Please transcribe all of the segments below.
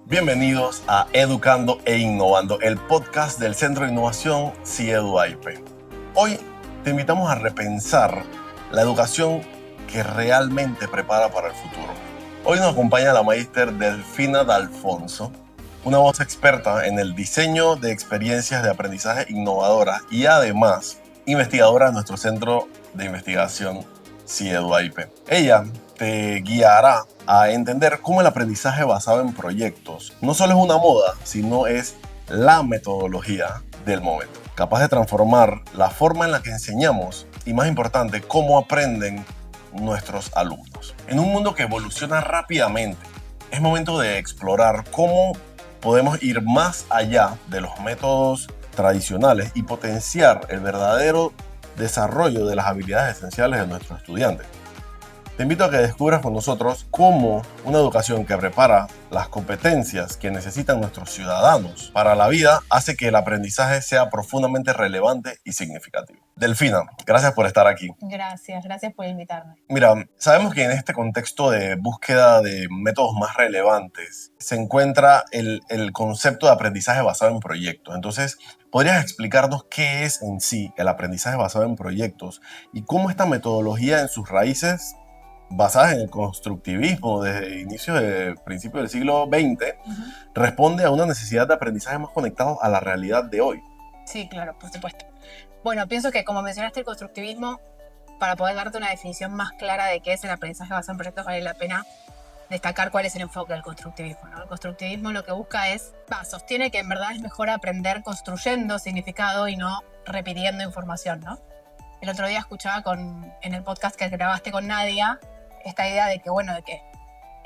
Bienvenidos a Educando e Innovando, el podcast del Centro de Innovación CIEDU-AIPE. Hoy te invitamos a repensar la educación que realmente prepara para el futuro. Hoy nos acompaña la magíster Delfina D'Alfonso, una voz experta en el diseño de experiencias de aprendizaje innovadoras y además investigadora de nuestro Centro de Investigación CIEDU-AIPE. Ella te guiará a entender cómo el aprendizaje basado en proyectos no solo es una moda, sino es la metodología del momento, capaz de transformar la forma en la que enseñamos y, más importante, cómo aprenden nuestros alumnos. En un mundo que evoluciona rápidamente, es momento de explorar cómo podemos ir más allá de los métodos tradicionales y potenciar el verdadero desarrollo de las habilidades esenciales de nuestros estudiantes. Te invito a que descubras con nosotros cómo una educación que prepara las competencias que necesitan nuestros ciudadanos para la vida hace que el aprendizaje sea profundamente relevante y significativo. Delfina, gracias por estar aquí. Gracias por invitarme. Mira, sabemos que en este contexto de búsqueda de métodos más relevantes se encuentra el concepto de aprendizaje basado en proyectos. Entonces, ¿podrías explicarnos qué es en sí el aprendizaje basado en proyectos y cómo esta metodología en sus raíces basadas en el constructivismo desde principios del siglo XX, responde a una necesidad de aprendizaje más conectado a la realidad de hoy? Sí, claro, por supuesto. Bueno, pienso que como mencionaste el constructivismo, para poder darte una definición más clara de qué es el aprendizaje basado en proyectos, vale la pena destacar cuál es el enfoque del constructivismo, ¿no? El constructivismo lo que busca sostiene que en verdad es mejor aprender construyendo significado y no repitiendo información, ¿no? El otro día escuchaba en el podcast que grabaste con Nadia esta idea de que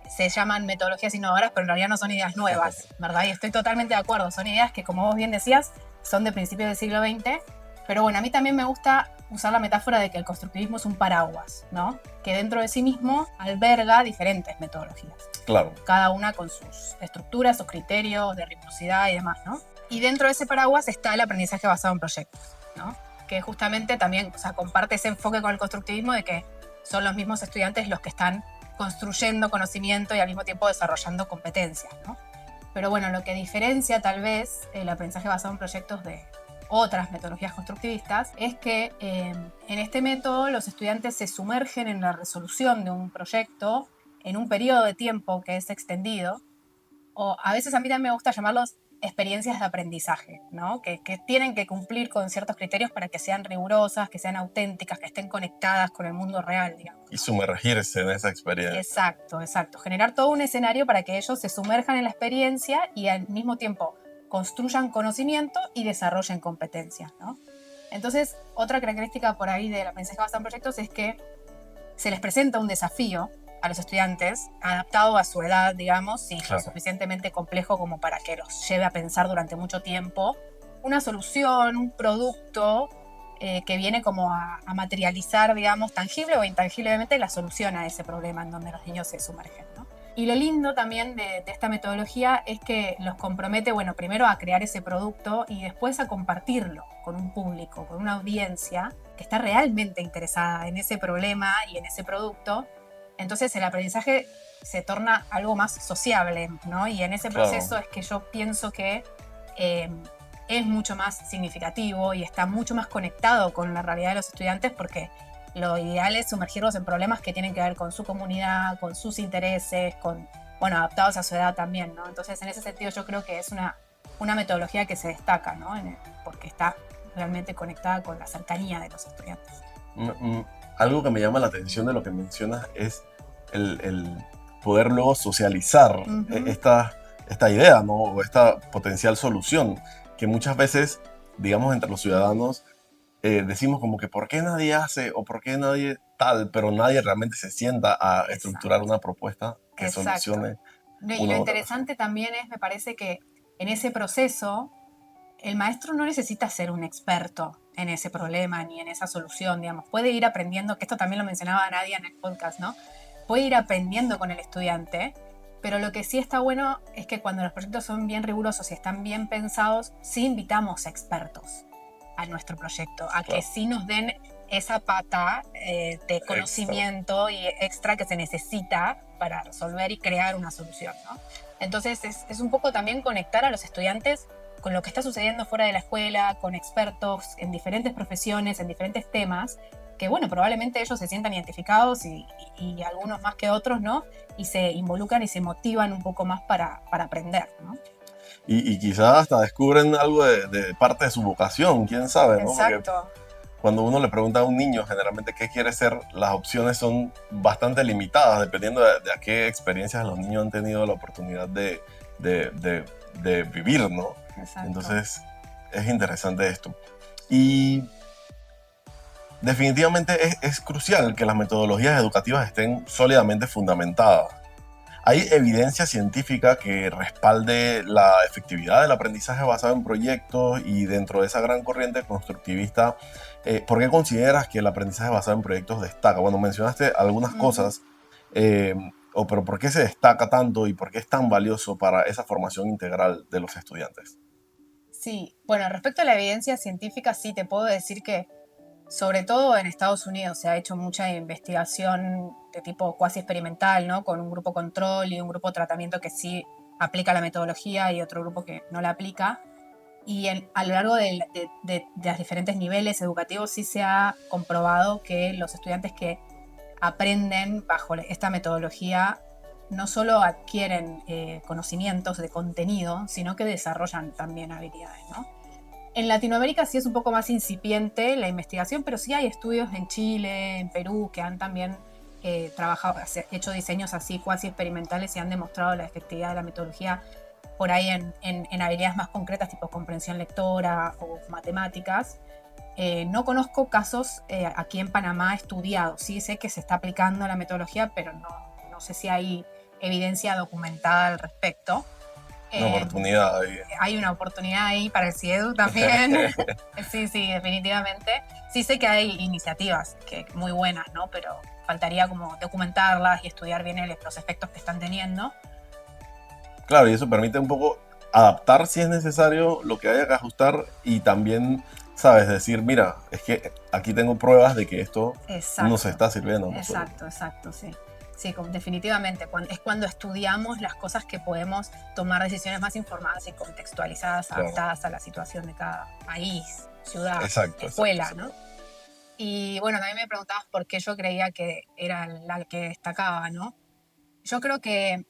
se llaman metodologías innovadoras, pero en realidad no son ideas nuevas, ¿verdad? Y estoy totalmente de acuerdo, son ideas que, como vos bien decías, son de principios del siglo XX, pero bueno, a mí también me gusta usar la metáfora de que el constructivismo es un paraguas, ¿no? Que dentro de sí mismo alberga diferentes metodologías. Claro. Cada una con sus estructuras, sus criterios de rigurosidad y demás, ¿no? Y dentro de ese paraguas está el aprendizaje basado en proyectos, ¿no? Que justamente también, comparte ese enfoque con el constructivismo de que son los mismos estudiantes los que están construyendo conocimiento y al mismo tiempo desarrollando competencias, ¿no? Pero bueno, lo que diferencia tal vez el aprendizaje basado en proyectos de otras metodologías constructivistas es que en este método los estudiantes se sumergen en la resolución de un proyecto en un periodo de tiempo que es extendido, o a veces a mí también me gusta llamarlos experiencias de aprendizaje, ¿no? Que tienen que cumplir con ciertos criterios para que sean rigurosas, que sean auténticas, que estén conectadas con el mundo real, digamos. Y sumergirse en esa experiencia. Exacto. Generar todo un escenario para que ellos se sumerjan en la experiencia y al mismo tiempo construyan conocimiento y desarrollen competencias, ¿no? Entonces, otra característica por ahí del aprendizaje basado en proyectos es que se les presenta un desafío a los estudiantes, adaptado a su edad, digamos, y Claro. suficientemente complejo como para que los lleve a pensar durante mucho tiempo, una solución, un producto que viene como a materializar, digamos, tangible o intangiblemente la solución a ese problema en donde los niños se sumergen, ¿no? Y lo lindo también de esta metodología es que los compromete, bueno, primero a crear ese producto y después a compartirlo con un público, con una audiencia que está realmente interesada en ese problema y en ese producto. Entonces el aprendizaje se torna algo más sociable, ¿no? Y en ese proceso es que yo pienso que es mucho más significativo y está mucho más conectado con la realidad de los estudiantes, porque lo ideal es sumergirlos en problemas que tienen que ver con su comunidad, con sus intereses, adaptados a su edad también, ¿no? Entonces en ese sentido yo creo que es una metodología que se destaca, ¿no? Porque está realmente conectada con la cercanía de los estudiantes. Algo que me llama la atención de lo que mencionas es el poder luego socializar esta idea, ¿no? O esta potencial solución que muchas veces, digamos, entre los ciudadanos decimos como que ¿por qué nadie hace o por qué nadie tal? Pero nadie realmente se sienta a estructurar una propuesta que solucione. Y lo interesante también me parece que en ese proceso el maestro no necesita ser un experto en ese problema ni en esa solución, digamos. Puede ir aprendiendo, que esto también lo mencionaba Nadia en el podcast, ¿no? Puede ir aprendiendo con el estudiante, pero lo que sí está bueno es que cuando los proyectos son bien rigurosos y están bien pensados, sí invitamos a expertos a nuestro proyecto, a que sí nos den esa pata de conocimiento y extra que se necesita para resolver y crear una solución, ¿no? Entonces es un poco también conectar a los estudiantes con lo que está sucediendo fuera de la escuela, con expertos en diferentes profesiones, en diferentes temas, que bueno, probablemente ellos se sientan identificados y algunos más que otros, ¿no? Y se involucran y se motivan un poco más para aprender, ¿no? Y quizás hasta descubren algo de parte de su vocación, quién sabe, ¿no? Porque Exacto. cuando uno le pregunta a un niño generalmente qué quiere ser, las opciones son bastante limitadas, dependiendo de a qué experiencias los niños han tenido la oportunidad de vivir, ¿no? Exacto. Entonces, es interesante esto. Y definitivamente es crucial que las metodologías educativas estén sólidamente fundamentadas. ¿Hay evidencia científica que respalde la efectividad del aprendizaje basado en proyectos? Y dentro de esa gran corriente constructivista, ¿por qué consideras que el aprendizaje basado en proyectos destaca? Bueno, mencionaste algunas cosas, pero ¿por qué se destaca tanto y por qué es tan valioso para esa formación integral de los estudiantes? Sí, bueno, respecto a la evidencia científica, sí te puedo decir que sobre todo en Estados Unidos se ha hecho mucha investigación de tipo cuasi experimental, ¿no? Con un grupo control y un grupo tratamiento que sí aplica la metodología y otro grupo que no la aplica. Y a lo largo de los diferentes niveles educativos sí se ha comprobado que los estudiantes que aprenden bajo esta metodología no solo adquieren conocimientos de contenido, sino que desarrollan también habilidades, ¿no? En Latinoamérica sí es un poco más incipiente la investigación, pero sí hay estudios en Chile, en Perú, que han también trabajado, hecho diseños así cuasi experimentales y han demostrado la efectividad de la metodología por ahí en habilidades más concretas, tipo comprensión lectora o matemáticas. No conozco casos aquí en Panamá estudiados. Sí sé que se está aplicando la metodología, pero no sé si hay evidencia documentada al respecto. Una oportunidad ahí. Hay una oportunidad ahí para el CIEDU también. Sí, definitivamente. Sí sé que hay iniciativas muy buenas, ¿no? Pero faltaría como documentarlas y estudiar bien los efectos que están teniendo. Claro, y eso permite un poco adaptar si es necesario lo que haya que ajustar y también, sabes, decir, mira, es que aquí tengo pruebas de que esto nos está sirviendo. Exacto, sí. Sí, definitivamente. Es cuando estudiamos las cosas que podemos tomar decisiones más informadas y contextualizadas, adaptadas a la situación de cada país, ciudad, escuela, ¿no? Y bueno, también me preguntabas por qué yo creía que era la que destacaba, ¿no? Yo creo que,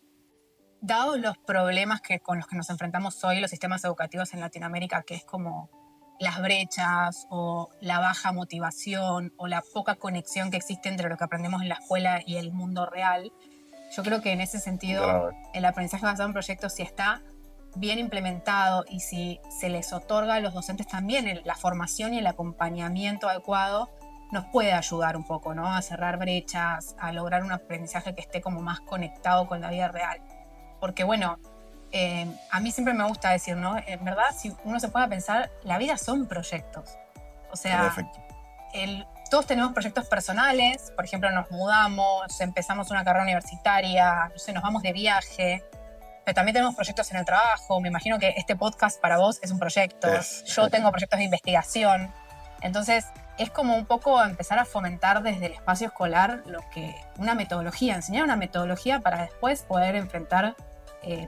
dados los problemas con los que nos enfrentamos hoy los sistemas educativos en Latinoamérica, que es como las brechas o la baja motivación o la poca conexión que existe entre lo que aprendemos en la escuela y el mundo real, yo creo que en ese sentido el aprendizaje basado en proyectos, si está bien implementado y si se les otorga a los docentes también la formación y el acompañamiento adecuado, nos puede ayudar un poco, ¿no? A cerrar brechas, a lograr un aprendizaje que esté como más conectado con la vida real. Porque bueno, a mí siempre me gusta decir, ¿no? En verdad, si uno se puede pensar, la vida son proyectos. O sea, todos tenemos proyectos personales, por ejemplo, nos mudamos, empezamos una carrera universitaria, no sé, nos vamos de viaje, pero también tenemos proyectos en el trabajo. Me imagino que este podcast para vos es un proyecto. Yo tengo proyectos de investigación. Entonces, es como un poco empezar a fomentar desde el espacio escolar una metodología, enseñar una metodología para después poder enfrentar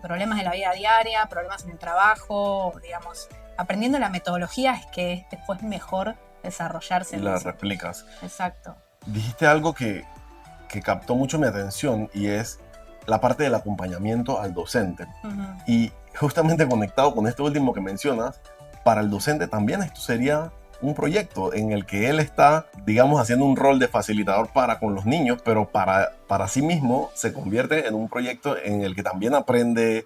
problemas de la vida diaria, problemas en el trabajo, digamos, aprendiendo la metodología es que es después mejor desarrollarse. Y las replicas. Exacto. Dijiste algo que captó mucho mi atención y es la parte del acompañamiento al docente. Y justamente conectado con esto último que mencionas, para el docente también esto sería un proyecto en el que él está, digamos, haciendo un rol de facilitador para con los niños, pero para sí mismo se convierte en un proyecto en el que también aprende,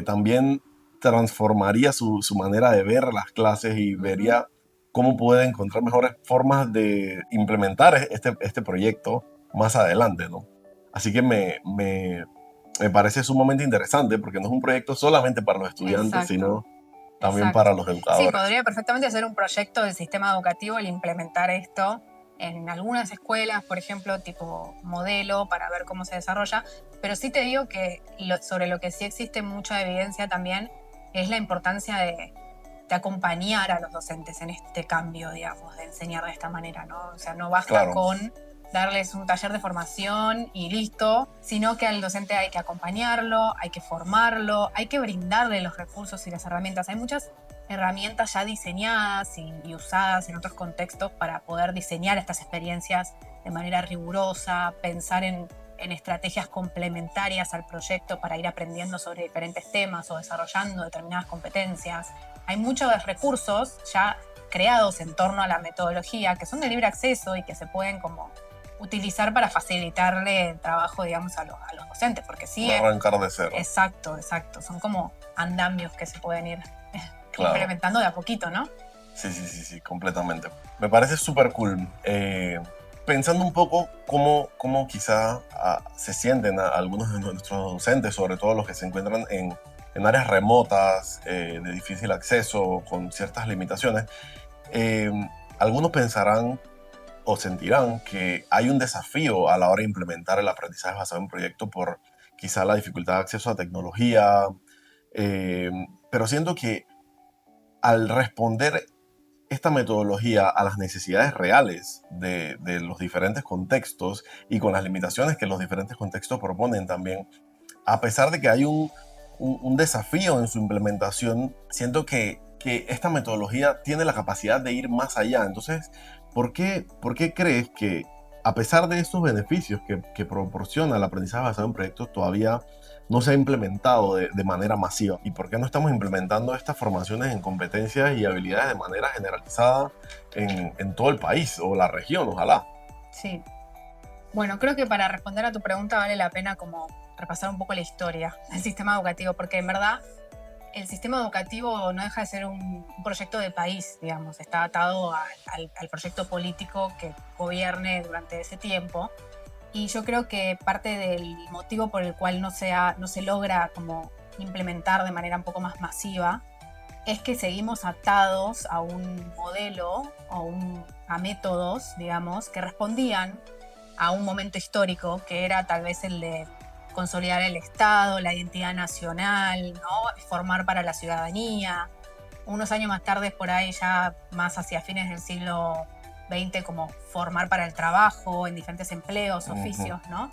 también transformaría su manera de ver las clases y vería cómo puede encontrar mejores formas de implementar este proyecto más adelante, ¿no? Así que me parece sumamente interesante porque no es un proyecto solamente para los estudiantes, sino también para los educadores. Sí, podría perfectamente ser un proyecto del sistema educativo el implementar esto en algunas escuelas, por ejemplo, tipo modelo, para ver cómo se desarrolla. Pero sí te digo que sobre lo que sí existe mucha evidencia también es la importancia de acompañar a los docentes en este cambio, digamos, de enseñar de esta manera, ¿no? O sea, no basta con darles un taller de formación y listo, sino que al docente hay que acompañarlo, hay que formarlo, hay que brindarle los recursos y las herramientas. Hay muchas herramientas ya diseñadas y usadas en otros contextos para poder diseñar estas experiencias de manera rigurosa, pensar en estrategias complementarias al proyecto para ir aprendiendo sobre diferentes temas o desarrollando determinadas competencias. Hay muchos recursos ya creados en torno a la metodología que son de libre acceso y que se pueden como utilizar para facilitarle el trabajo, digamos, a los docentes, porque sí. No arrancar de cero. Exacto. Son como andamios que se pueden ir implementando de a poquito, ¿no? Sí, completamente. Me parece súper cool. Pensando un poco cómo quizá se sienten algunos de nuestros docentes, sobre todo los que se encuentran en áreas remotas, de difícil acceso, con ciertas limitaciones, algunos pensarán o sentirán que hay un desafío a la hora de implementar el aprendizaje basado en proyecto por quizá la dificultad de acceso a tecnología, pero siento que al responder esta metodología a las necesidades reales de los diferentes contextos y con las limitaciones que los diferentes contextos proponen también, a pesar de que hay un desafío en su implementación, siento que esta metodología tiene la capacidad de ir más allá. Entonces, ¿por qué crees que a pesar de estos beneficios que proporciona el aprendizaje basado en proyectos, todavía no se ha implementado de manera masiva? ¿Y por qué no estamos implementando estas formaciones en competencias y habilidades de manera generalizada en todo el país o la región, ojalá? Sí. Bueno, creo que para responder a tu pregunta vale la pena como repasar un poco la historia del sistema educativo, porque en verdad el sistema educativo no deja de ser un proyecto de país, digamos, está atado al proyecto político que gobierne durante ese tiempo. Y yo creo que parte del motivo por el cual no se logra como implementar de manera un poco más masiva es que seguimos atados a un modelo o a métodos, digamos, que respondían a un momento histórico que era tal vez el de consolidar el Estado, la identidad nacional, ¿no? Formar para la ciudadanía. Unos años más tarde, por ahí ya más hacia fines del siglo XX, como formar para el trabajo en diferentes empleos, oficios, ¿no?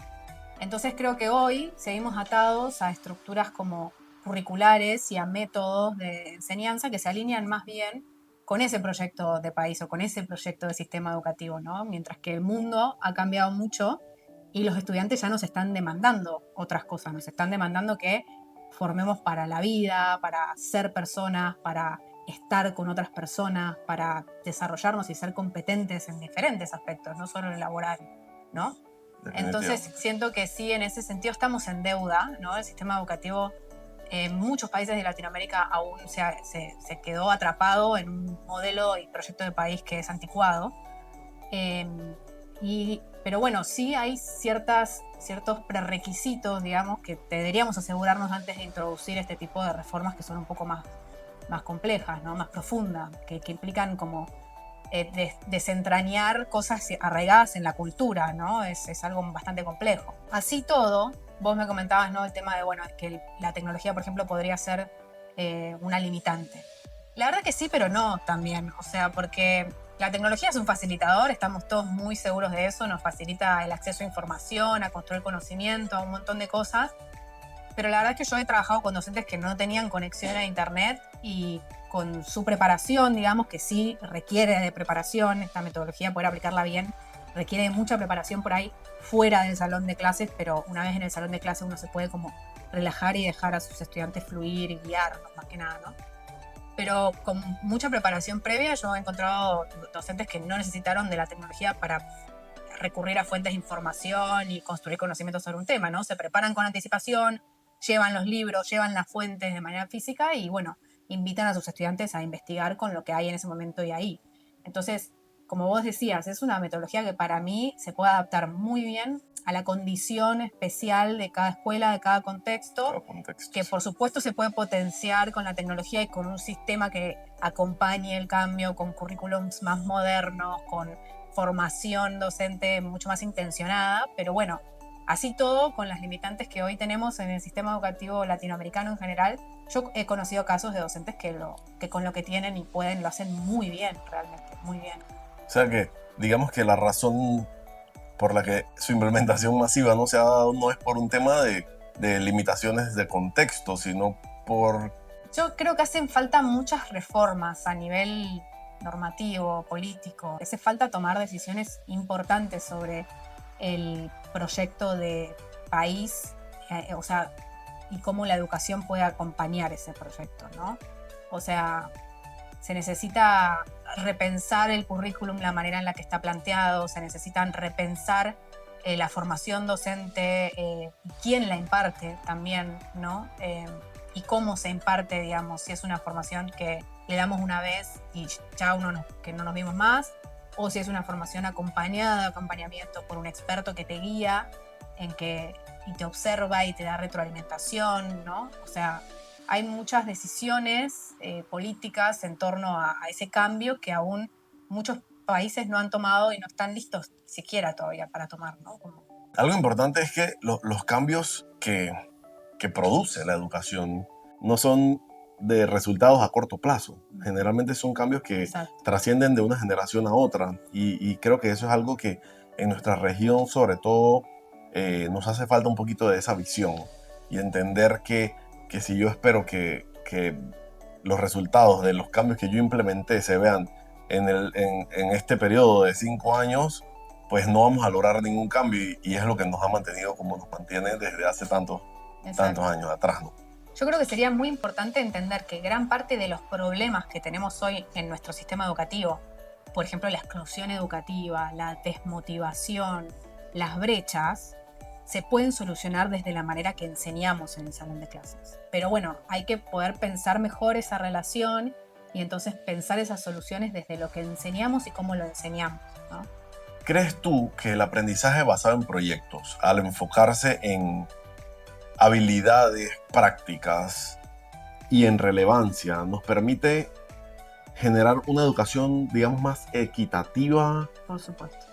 Entonces creo que hoy seguimos atados a estructuras como curriculares y a métodos de enseñanza que se alinean más bien con ese proyecto de país o con ese proyecto de sistema educativo, ¿no? Mientras que el mundo ha cambiado mucho y los estudiantes ya nos están demandando otras cosas, nos están demandando que formemos para la vida, para ser personas, para estar con otras personas, para desarrollarnos y ser competentes en diferentes aspectos, no solo en el laboral, ¿no? Entonces siento que sí, en ese sentido estamos en deuda, ¿no? El sistema educativo en muchos países de Latinoamérica aún se quedó atrapado en un modelo y proyecto de país que es anticuado. Pero bueno, sí hay ciertos prerequisitos, digamos, que deberíamos asegurarnos antes de introducir este tipo de reformas que son un poco más complejas, ¿no? Más profundas, que implican como desentrañar cosas arraigadas en la cultura, ¿no? Es algo bastante complejo. Así todo, vos me comentabas, ¿no? El tema de, bueno, que la tecnología, por ejemplo, podría ser una limitante. La verdad que sí, pero no también. O sea, porque la tecnología es un facilitador, estamos todos muy seguros de eso, nos facilita el acceso a información, a construir conocimiento, a un montón de cosas. Pero la verdad es que yo he trabajado con docentes que no tenían conexión a internet y con su preparación, digamos, que sí requiere de preparación, esta metodología, poder aplicarla bien, requiere de mucha preparación por ahí fuera del salón de clases, pero una vez en el salón de clases uno se puede como relajar y dejar a sus estudiantes fluir y guiarlos más que nada, ¿no? Pero con mucha preparación previa yo he encontrado docentes que no necesitaron de la tecnología para recurrir a fuentes de información y construir conocimientos sobre un tema, ¿no? Se preparan con anticipación, llevan los libros, llevan las fuentes de manera física y, bueno, invitan a sus estudiantes a investigar con lo que hay en ese momento y ahí. Entonces, como vos decías, es una metodología que para mí se puede adaptar muy bien a la condición especial de cada escuela, de cada contexto, que por supuesto se puede potenciar con la tecnología y con un sistema que acompañe el cambio, con currículums más modernos, con formación docente mucho más intencionada, pero bueno, así todo, con las limitantes que hoy tenemos en el sistema educativo latinoamericano en general, yo he conocido casos de docentes que con lo que tienen y pueden lo hacen muy bien, realmente, muy bien. O sea que, digamos que la razón por la que su implementación masiva no se ha dado no es por un tema de limitaciones de contexto, sino por... Yo creo que hacen falta muchas reformas a nivel normativo, político. Hace falta tomar decisiones importantes sobre el proyecto de país, o sea, y cómo la educación puede acompañar ese proyecto, ¿no? O sea, se necesita repensar el currículum, la manera en la que está planteado, se necesitan repensar la formación docente, quién la imparte también, ¿no? Y cómo se imparte, digamos, si es una formación que le damos una vez y ya que no nos vimos más, o si es una formación acompañada, acompañamiento por un experto que te guía y te observa y te da retroalimentación, ¿no? O sea, hay muchas decisiones políticas en torno a ese cambio que aún muchos países no han tomado y no están listos siquiera todavía para tomar, ¿no? Algo importante es que los cambios que produce la educación no son de resultados a corto plazo. Generalmente son cambios que Exacto. trascienden de una generación a otra y creo que eso es algo que en nuestra región sobre todo nos hace falta un poquito de esa visión y entender que si yo espero que los resultados de los cambios que yo implementé se vean en este periodo de 5 años, pues no vamos a lograr ningún cambio y es lo que nos ha mantenido como nos mantiene desde hace tantos años atrás, ¿no? Yo creo que sería muy importante entender que gran parte de los problemas que tenemos hoy en nuestro sistema educativo, por ejemplo, la exclusión educativa, la desmotivación, las brechas, se pueden solucionar desde la manera que enseñamos en el salón de clases. Pero bueno, hay que poder pensar mejor esa relación y entonces pensar esas soluciones desde lo que enseñamos y cómo lo enseñamos, ¿no? ¿Crees tú que el aprendizaje basado en proyectos, al enfocarse en habilidades prácticas y en relevancia, nos permite generar una educación, digamos, más equitativa? Por supuesto.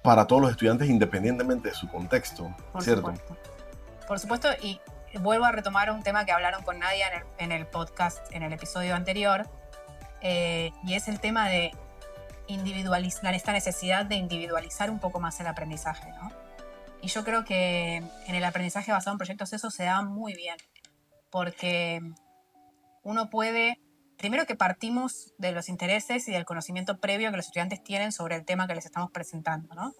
Para todos los estudiantes independientemente de su contexto, ¿cierto? Por supuesto, y vuelvo a retomar un tema que hablaron con Nadia en el podcast, en el episodio anterior, y es el tema de esta necesidad de individualizar un poco más el aprendizaje, ¿no? Y yo creo que en el aprendizaje basado en proyectos eso se da muy bien, porque uno puede, primero que partimos de los intereses y del conocimiento previo que los estudiantes tienen sobre el tema que les estamos presentando, ¿no?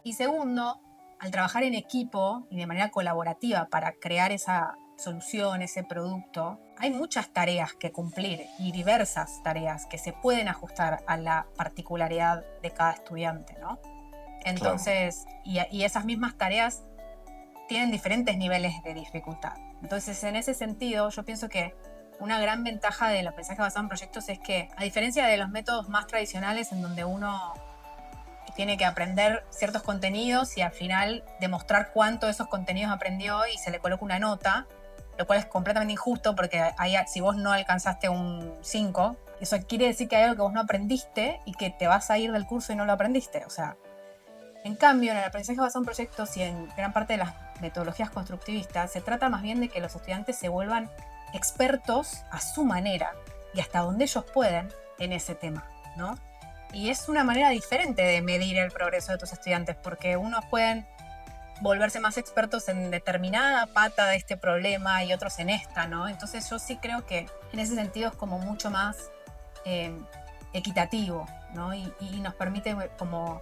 Y segundo, al trabajar en equipo y de manera colaborativa para crear esa solución, ese producto, hay muchas tareas que cumplir y diversas tareas que se pueden ajustar a la particularidad de cada estudiante, ¿no? Entonces, claro. y esas mismas tareas tienen diferentes niveles de dificultad. Entonces, en ese sentido, yo pienso que una gran ventaja del aprendizaje basado en proyectos es que, a diferencia de los métodos más tradicionales en donde uno tiene que aprender ciertos contenidos y al final demostrar cuánto de esos contenidos aprendió y se le coloca una nota, lo cual es completamente injusto porque si vos no alcanzaste un 5, eso quiere decir que hay algo que vos no aprendiste y que te vas a ir del curso y no lo aprendiste. O sea, en cambio, en el aprendizaje basado en proyectos y en gran parte de las metodologías constructivistas, se trata más bien de que los estudiantes se vuelvan expertos a su manera y hasta donde ellos pueden en ese tema, ¿no? Y es una manera diferente de medir el progreso de tus estudiantes, porque unos pueden volverse más expertos en determinada pata de este problema y otros en esta, ¿no? Entonces yo sí creo que en ese sentido es como mucho más equitativo, ¿no? Y nos permite como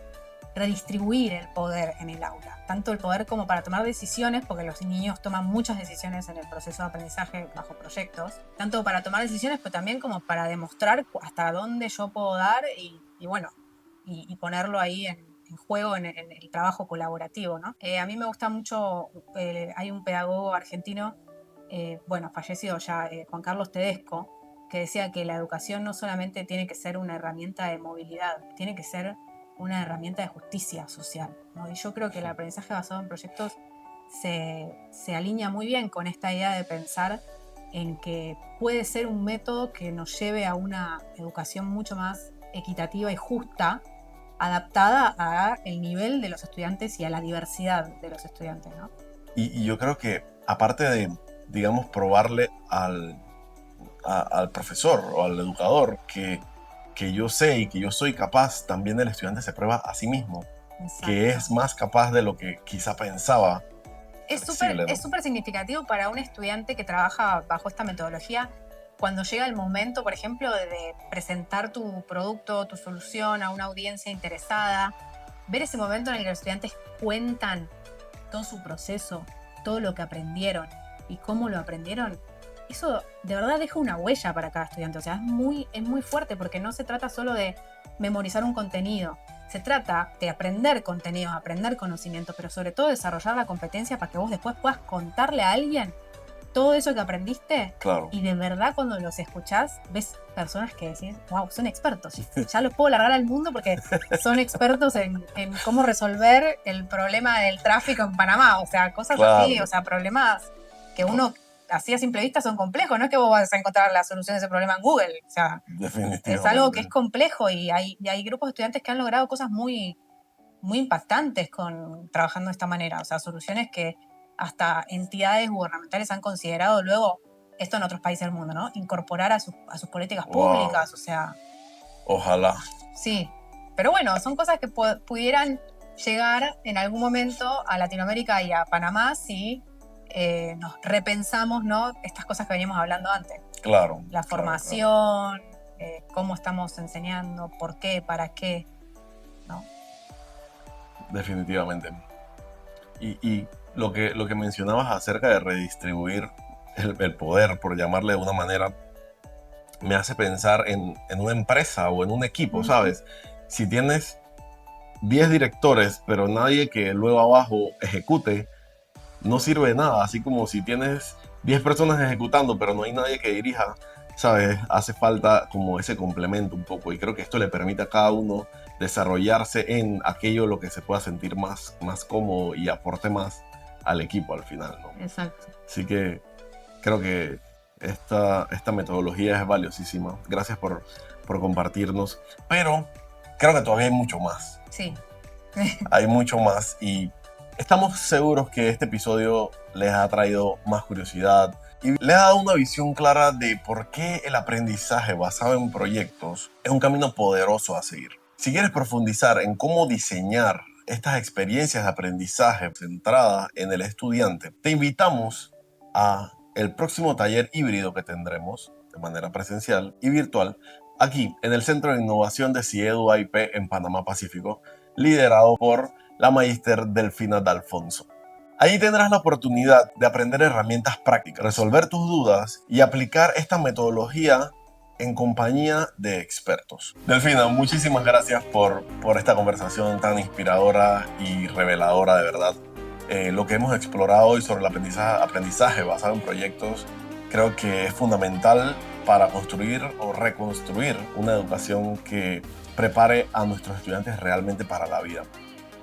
redistribuir el poder en el aula, tanto el poder como para tomar decisiones, porque los niños toman muchas decisiones en el proceso de aprendizaje bajo proyectos, tanto para tomar decisiones, pero también como para demostrar hasta dónde yo puedo dar y bueno, y ponerlo ahí en juego en el trabajo colaborativo, ¿no? A mí me gusta mucho, hay un pedagogo argentino, fallecido ya, Juan Carlos Tedesco, que decía que la educación no solamente tiene que ser una herramienta de movilidad, tiene que ser una herramienta de justicia social, ¿no? Y yo creo que el aprendizaje basado en proyectos se alinea muy bien con esta idea de pensar en que puede ser un método que nos lleve a una educación mucho más equitativa y justa, adaptada al nivel de los estudiantes y a la diversidad de los estudiantes, ¿no? Y yo creo que aparte de, digamos, probarle al profesor o al educador que yo sé y que yo soy capaz, también el estudiante se prueba a sí mismo que es más capaz de lo que quizá pensaba. Es Flexible, ¿no? súper significativo para un estudiante que trabaja bajo esta metodología. Cuando llega el momento, por ejemplo, de presentar tu producto, tu solución a una audiencia interesada, ver ese momento en el que los estudiantes cuentan todo su proceso, todo lo que aprendieron y cómo lo aprendieron, eso de verdad deja una huella para cada estudiante. O sea, es muy fuerte porque no se trata solo de memorizar un contenido. Se trata de aprender contenido, aprender conocimiento, pero sobre todo desarrollar la competencia para que vos después puedas contarle a alguien todo eso que aprendiste. Claro. Y de verdad cuando los escuchás, ves personas que decís, wow, son expertos. Ya los puedo largar al mundo porque son expertos en cómo resolver el problema del tráfico en Panamá. O sea, cosas así, o sea, problemas que uno así a simple vista son complejos. No es que vos vas a encontrar la solución de ese problema en Google. O sea, es algo que es complejo y hay grupos de estudiantes que han logrado cosas muy, muy impactantes trabajando de esta manera. O sea, soluciones que hasta entidades gubernamentales han considerado luego, esto en otros países del mundo, ¿no? Incorporar a sus políticas públicas, o sea... Ojalá. Sí, pero bueno, son cosas que pudieran llegar en algún momento a Latinoamérica y a Panamá si nos repensamos, ¿no? Estas cosas que veníamos hablando antes. Claro. La formación, cómo estamos enseñando, por qué, para qué, ¿no? Definitivamente. Y lo que mencionabas acerca de redistribuir el poder, por llamarle de una manera, me hace pensar en una empresa o en un equipo, ¿sabes? Si tienes 10 directores, pero nadie que luego abajo ejecute, no sirve de nada. Así como si tienes 10 personas ejecutando, pero no hay nadie que dirija, ¿sabes? Hace falta como ese complemento un poco. Y creo que esto le permite a cada uno desarrollarse en aquello lo que se pueda sentir más cómodo y aporte más al equipo al final, ¿no? Exacto. Así que creo que esta metodología es valiosísima. Gracias por compartirnos. Pero creo que todavía hay mucho más. Sí. Hay mucho más y estamos seguros que este episodio les ha traído más curiosidad y les ha dado una visión clara de por qué el aprendizaje basado en proyectos es un camino poderoso a seguir. Si quieres profundizar en cómo diseñar estas experiencias de aprendizaje centradas en el estudiante, te invitamos a el próximo taller híbrido que tendremos de manera presencial y virtual aquí en el Centro de Innovación de CIEDU IP en Panamá Pacífico, liderado por la magíster Delfina D'Alfonso. Allí tendrás la oportunidad de aprender herramientas prácticas, resolver tus dudas y aplicar esta metodología en compañía de expertos. Delfina, muchísimas gracias por esta conversación tan inspiradora y reveladora, de verdad. Lo que hemos explorado hoy sobre el aprendizaje basado en proyectos creo que es fundamental para construir o reconstruir una educación que prepare a nuestros estudiantes realmente para la vida.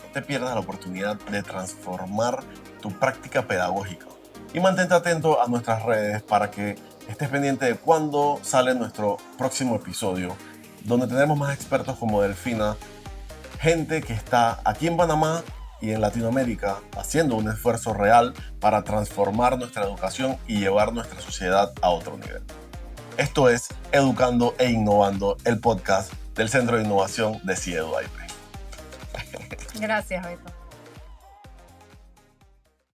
No te pierdas la oportunidad de transformar tu práctica pedagógica y mantente atento a nuestras redes para que estés pendiente de cuándo sale nuestro próximo episodio, donde tendremos más expertos como Delfina, gente que está aquí en Panamá y en Latinoamérica haciendo un esfuerzo real para transformar nuestra educación y llevar nuestra sociedad a otro nivel. Esto es Educando e Innovando, el podcast del Centro de Innovación de CIEDU IP. Gracias, Beto.